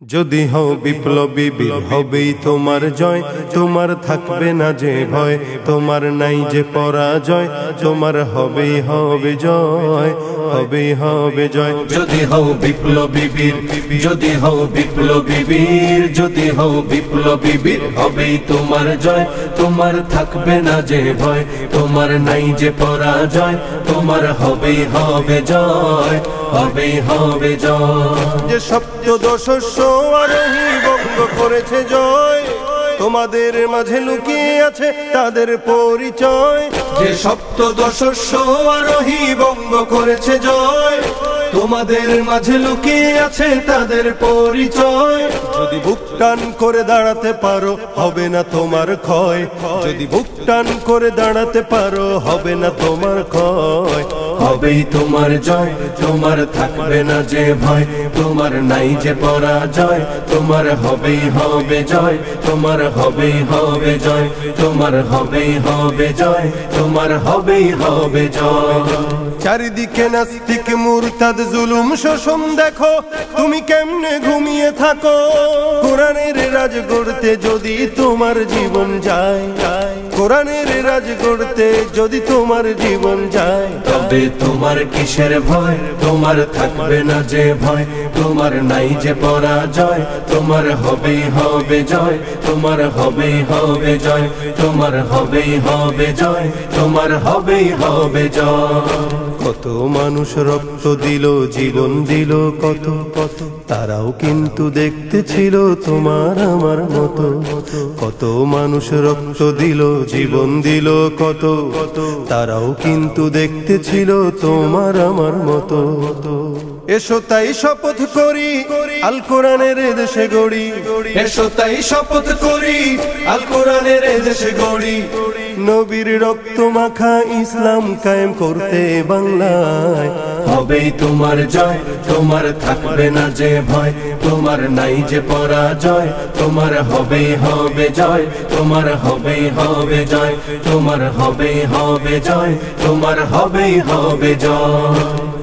যদি হও বিপ্লবী বীর হবেই তোমার জয়, তোমার থাকবে না যে ভয়, তোমার নাই যে পরাজয়, তোমার হবেই হবে জয়, হবেই হবে জয়। যদি হও বিপ্লবী বীর, যদি হও বিপ্লবী বীর, যদি হও বিপ্লবী বীর, হবেই তোমার জয়, তোমার থাকবে না যে ভয়, তোমার নাই যে পরাজয়, তোমার হবেই হবে জয়, হবেই হবে জয়। যে সপ্তদশস্য আরোহী বঙ্গ করেছে জয়, তোমাদের মাঝে লুকিয়ে আছে তাদের পরিচয়। যে সপ্তদশস্য আরোহী বঙ্গ করেছে জয়, তোমাদের মাঝে লুকিয়ে আছে তাদের পরিচয়। যদি বুক টান করে দাঁড়াতে পারো হবে না তোমার ক্ষয়, যদি বুক টান করে দাঁড়াতে পারো হবে না তোমার ক্ষয়, হবেই তোমার জয়, তোমার থাকবে না যে ভয়, তোমার নাই যে পরাজয়, তোমার হবেই হবে জয়, তোমার হবেই হবে জয়, তোমার হবেই হবে জয়, তোমার হবেই হবে জয়। চারিদিকে নাস্তিক মুরতাদ জুলুম শোষণ দেখো, তুমি কেমনে ঘুমিয়ে থাকো। কোরআনের রাজ গড়তে যদি তোমার জীবন যায়, কোরআনের রাজ গড়তে যদি তোমার জীবন যায়, তবে তোমার কিসের ভয়, তোমার থাকবে না যে ভয়, তোমার নাই যে পরাজয়, তোমার হবেই হবে জয়, তোমার হবেই হবে জয়, তোমার হবেই হবে জয়, তোমার হবেই হবে জয়। কত মানুষ রক্ত দিল, জীবন দিল কত কত, তারাও কিন্তু দেখতে ছিল তোমার আমার মতো। কত মানুষ রক্ত দিল, জীবন দিল কত কত, তারাও কিন্তু দেখতে ছিল তোমার আমার মতো। এসো তাই শপথ করি আল কোরআনের দেশে গড়ি, এসো তাই শপথ করি আল কোরআনের দেশে গড়ি, নবীর রক্ত মাখা ইসলাম কায়েম করতে বাংলায়। হবেই তোমার জয়, তোমার থাকবে না যে ভয়, তোমার নাই যে পরাজয়, তোমার হবেই হবে জয়, তোমার হবেই হবে জয়, তোমার হবেই হবে জয়, তোমার হবেই হবে জয়।